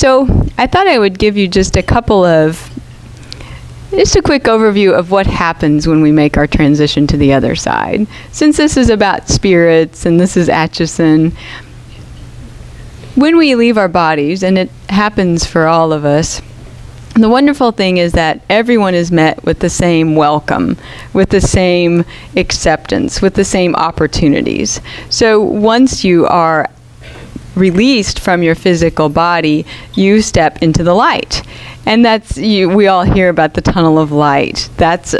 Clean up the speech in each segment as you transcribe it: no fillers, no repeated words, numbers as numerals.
So I thought I would give you just a quick overview of what happens when we make our transition to the other side. Since this is about spirits and this is Atchison, when we leave our bodies, and it happens for all of us, the wonderful thing is that everyone is met with the same welcome, with the same acceptance, with the same opportunities. So once you are released from your physical body, you step into the light. And we all hear about the tunnel of light. That's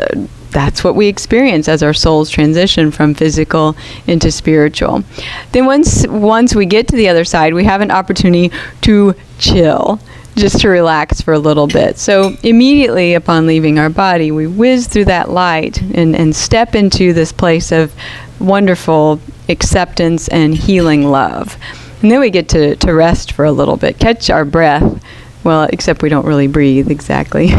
what we experience as our souls transition from physical into spiritual. Then once we get to the other side, we have an opportunity to chill, just to relax for a little bit. So immediately upon leaving our body, we whiz through that light and step into this place of wonderful acceptance and healing love. And then we get to rest for a little bit, catch our breath. Well, except we don't really breathe exactly,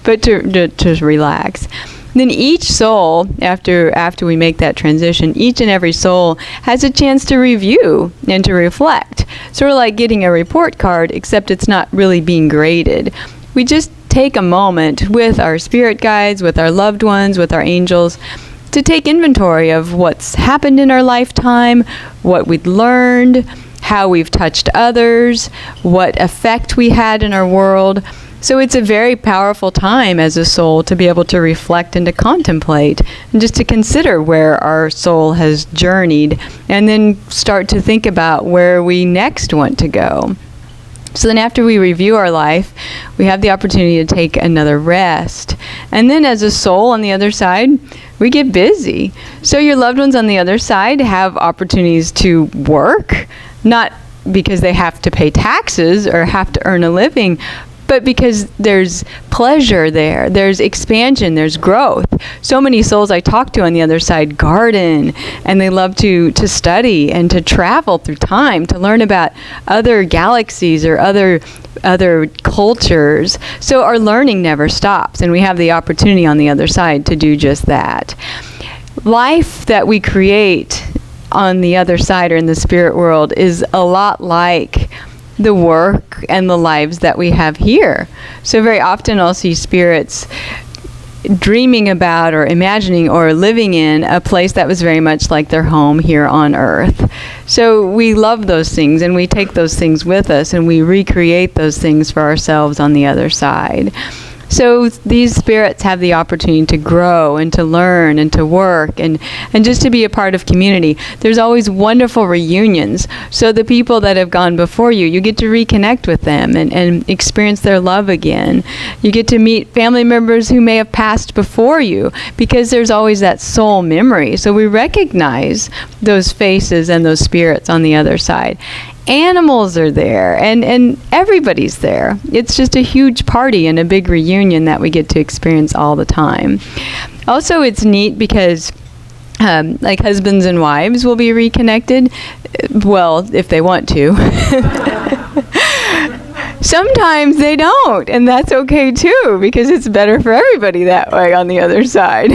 but to relax. Then each soul, after we make that transition, each and every soul has a chance to review and to reflect. Sort of like getting a report card, except it's not really being graded. We just take a moment with our spirit guides, with our loved ones, with our angels, to take inventory of what's happened in our lifetime, what we've learned, how we've touched others, what effect we had in our world. So it's a very powerful time as a soul to be able to reflect and to contemplate and just to consider where our soul has journeyed and then start to think about where we next want to go. So then after we review our life, we have the opportunity to take another rest. And then as a soul on the other side, we get busy. So your loved ones on the other side have opportunities to work, not because they have to pay taxes or have to earn a living, but because there's pleasure there, there's expansion, there's growth. So many souls I talk to on the other side garden, and they love to study and to travel through time, to learn about other galaxies or other cultures. So our learning never stops, and we have the opportunity on the other side to do just that. Life that we create on the other side or in the spirit world is a lot like the work and the lives that we have here. So very often I'll see spirits dreaming about or imagining or living in a place that was very much like their home here on earth. So we love those things and we take those things with us and we recreate those things for ourselves on the other side. So these spirits have the opportunity to grow and to learn and to work and just to be a part of community. There's always wonderful reunions. So the people that have gone before you get to reconnect with them and experience their love again. You get to meet family members who may have passed before you because there's always that soul memory. So we recognize those faces and those spirits on the other side. Animals are there and everybody's there. It's just a huge party and a big reunion that we get to experience all the time. Also, it's neat because like husbands and wives will be reconnected. Well, if they want to. Sometimes they don't, and that's okay too, because it's better for everybody that way on the other side.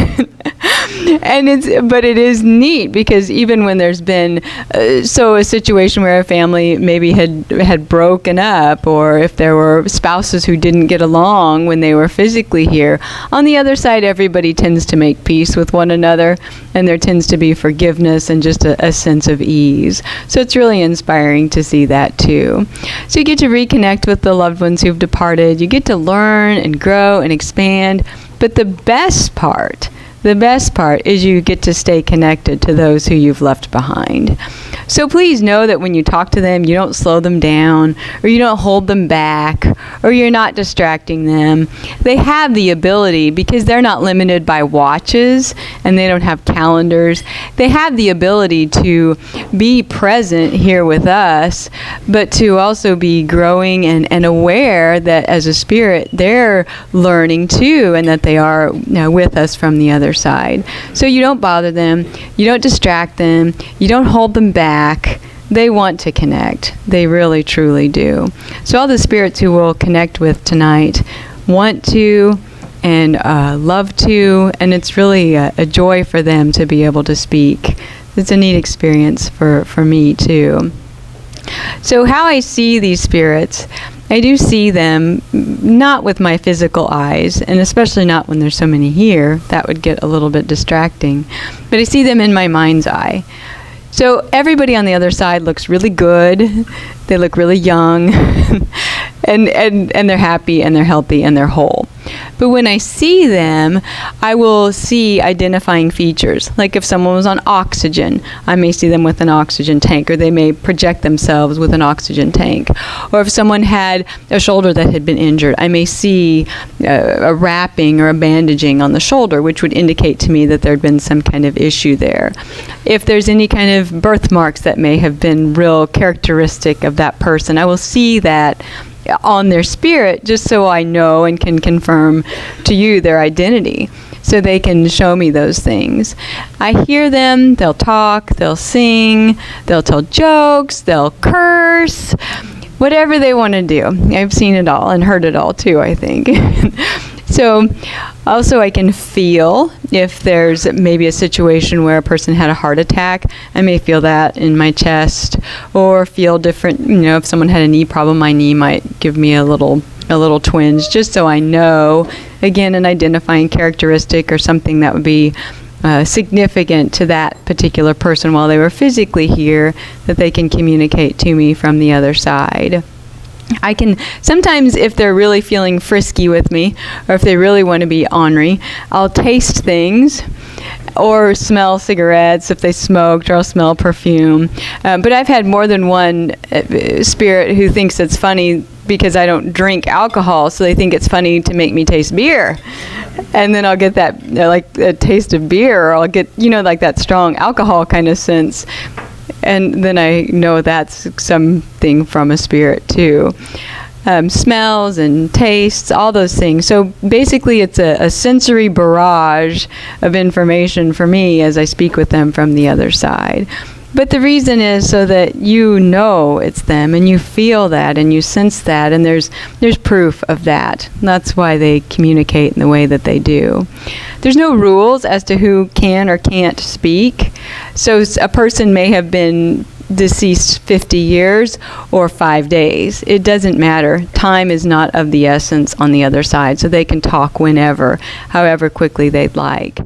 But it is neat because even when there's been a situation where a family maybe had broken up, or if there were spouses who didn't get along when they were physically here, on the other side everybody tends to make peace with one another, and there tends to be forgiveness and just a sense of ease. So it's really inspiring to see that too. So you get to reconnect with the loved ones who've departed. You get to learn and grow and expand. But the best part is you get to stay connected to those who you've left behind. So please know that when you talk to them, you don't slow them down, or you don't hold them back, or you're not distracting them. They have the ability, because they're not limited by watches and they don't have calendars, they have the ability to be present here with us, but to also be growing and aware that as a spirit, they're learning too, and that they are with us from the other side. So you don't bother them, you don't distract them, you don't hold them back. They want to connect. They really, truly do. So all the spirits who we'll connect with tonight want to and love to, and it's really a joy for them to be able to speak. It's a neat experience for me too. So how I see these spirits, I do see them, not with my physical eyes, and especially not when there's so many here. That would get a little bit distracting. But I see them in my mind's eye. So everybody on the other side looks really good. They look really young. and they're happy and they're healthy and they're whole. But when I see them, I will see identifying features. Like if someone was on oxygen, I may see them with an oxygen tank, or they may project themselves with an oxygen tank. Or if someone had a shoulder that had been injured, I may see a wrapping or a bandaging on the shoulder, which would indicate to me that there had been some kind of issue there. If there's any kind of birthmarks that may have been real characteristic of that person, I will see that on their spirit, just so I know and can confirm to you their identity, so they can show me those things. I hear them, they'll talk, they'll sing, they'll tell jokes, they'll curse, whatever they want to do. I've seen it all and heard it all too, I think. So also I can feel if there's maybe a situation where a person had a heart attack. I may feel that in my chest, or feel different, if someone had a knee problem, my knee might give me a little twinge, just so I know, again, an identifying characteristic or something that would be significant to that particular person while they were physically here, that they can communicate to me from the other side. I can sometimes, if they're really feeling frisky with me, or if they really want to be ornery, I'll taste things or smell cigarettes if they smoked, or I'll smell perfume. But I've had more than one spirit who thinks it's funny because I don't drink alcohol, so they think it's funny to make me taste beer. And then I'll get that, like a taste of beer, or I'll get, like that strong alcohol kind of sense. And then I know that's something from a spirit too. Smells and tastes, all those things. So basically it's a sensory barrage of information for me as I speak with them from the other side. But the reason is so that you know it's them, and you feel that, and you sense that, and there's proof of that. And that's why they communicate in the way that they do. There's no rules as to who can or can't speak. So a person may have been deceased 50 years or 5 days. It doesn't matter. Time is not of the essence on the other side, so they can talk whenever, however quickly they'd like.